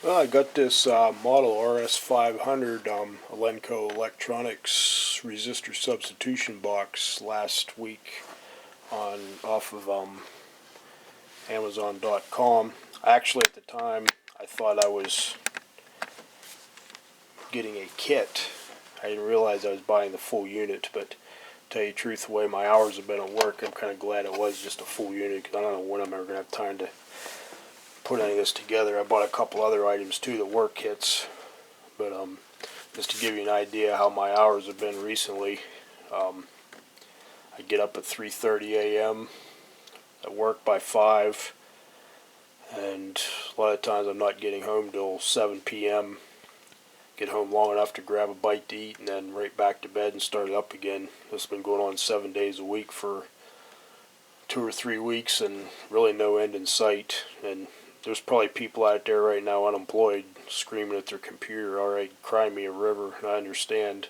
Well, I got this model RS500 Elenco Electronics Resistor Substitution box last week off of Amazon.com. Actually, at the time, I thought I was getting a kit. I didn't realize I was buying the full unit, but to tell you the truth, the way my hours have been at work, I'm kind of glad it was just a full unit, because I don't know when I'm ever going to have time to put any of this together. I bought a couple other items too that were kits, but just to give you an idea how my hours have been recently, I get up at 3:30 a.m. I work by 5, and a lot of times I'm not getting home till 7 p.m. Get home long enough to grab a bite to eat and then right back to bed and start it up again. This has been going on 7 days a week for 2 or 3 weeks, and really no end in sight. And there's probably people out there right now unemployed screaming at their computer, alright, cry me a river, and I understand.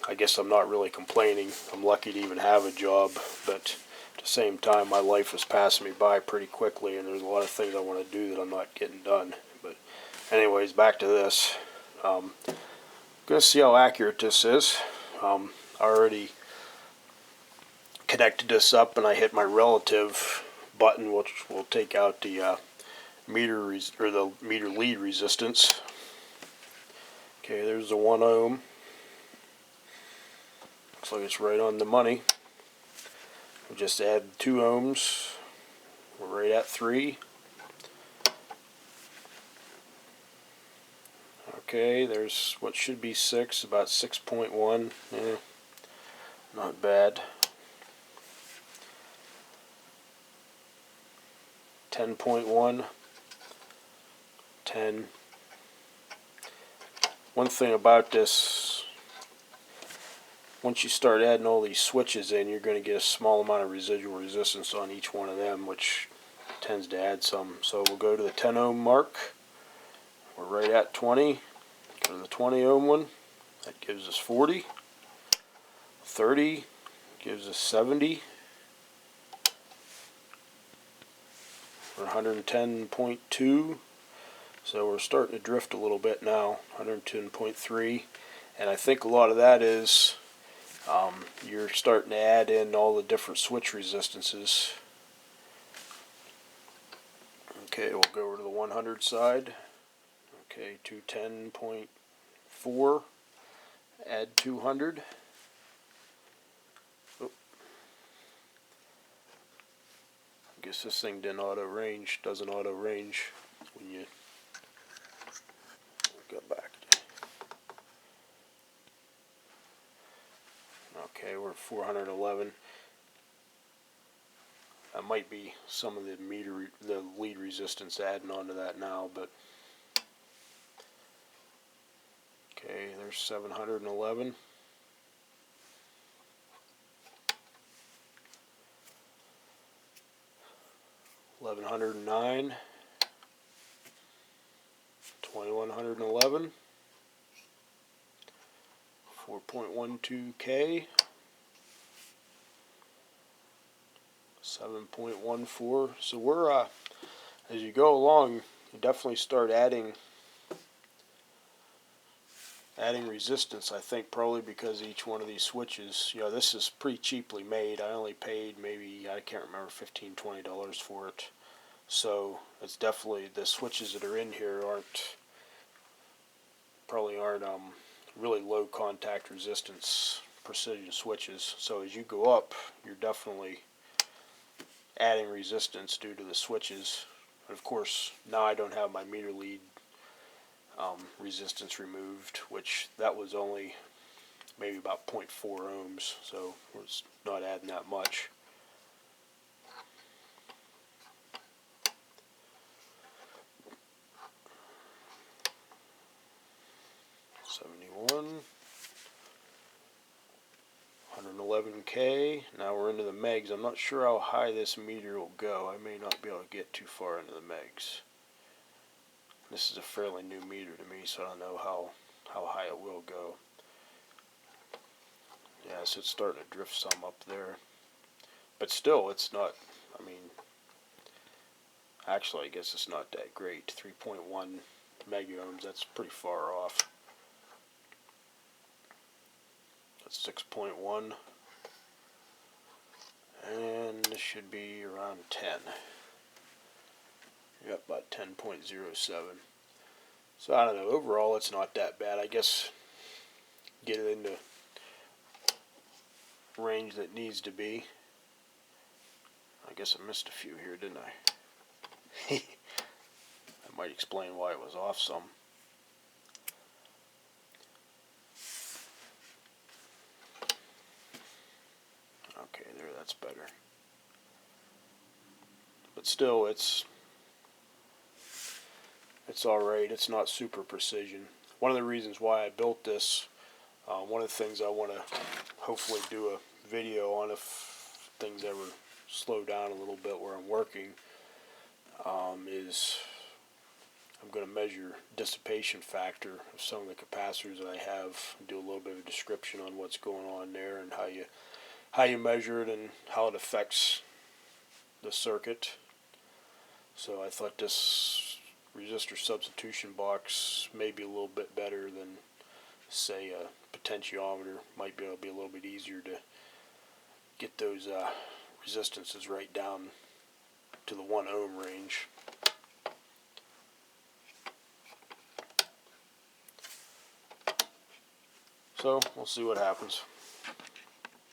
I guess I'm not really complaining. I'm lucky to even have a job, but at the same time, my life is passing me by pretty quickly, and there's a lot of things I want to do that I'm not getting done. But anyways, back to this. Going to see how accurate this is. I already connected this up, and I hit my relative button, which will take out the meter lead resistance. Okay, there's the 1 ohm. Looks like it's right on the money. We'll just add 2 ohms. We're right at 3. Okay, there's what should be 6, about 6.1. Not bad. 10.1. 10. One thing about this, once you start adding all these switches in, you're going to get a small amount of residual resistance on each one of them, which tends to add some. So we'll go to the 10 ohm mark. We're right at 20. Go to the 20 ohm one. That gives us 40. 30 gives us 70. We're 110.2. So we're starting to drift a little bit now. 110.3. And I think a lot of that is you're starting to add in all the different switch resistances. Okay, we'll go over to the 100 side. Okay, 210.4. Add 200. Oh. I guess this thing doesn't auto range when you go back. Okay, we're at 411. That might be some of the lead resistance adding onto that now, but okay, there's 711. 1109. 2111. 4.12K. 7.14. So we're as you go along, you definitely start adding resistance. I think probably because each one of these switches, this is pretty cheaply made. I only paid maybe, I can't remember, $15, $20 for it. So it's definitely, the switches that are in here probably aren't really low contact resistance precision switches. So as you go up, you're definitely adding resistance due to the switches. And of course, now I don't have my meter lead resistance removed, which that was only maybe about 0.4 ohms, so it's not adding that much. $71, 111K. Now we're into the megs. I'm not sure how high this meter will go. I may not be able to get too far into the megs. This is a fairly new meter to me, so I don't know how high it will go. Yeah, so it's starting to drift some up there. But still, it's not, I mean, Actually, I guess it's not that great. 3.1 mega ohms, that's pretty far off. That's 6.1. And this should be around 10. Yep, about 10.07. So I don't know, overall it's not that bad. I guess get it into range that needs to be. I guess I missed a few here, didn't I? That might explain why it was off some. Okay, there, that's better. But still, it's alright. It's not super precision. One of the reasons why I built this, one of the things I want to hopefully do a video on if things ever slow down a little bit where I'm working, is I'm going to measure dissipation factor of some of the capacitors that I have, do a little bit of a description on what's going on there and how you measure it and how it affects the circuit. So I thought this resistor substitution box may be a little bit better than, say, a potentiometer. Might be able to be a little bit easier to get those resistances right down to the 1 ohm range. So we'll see what happens.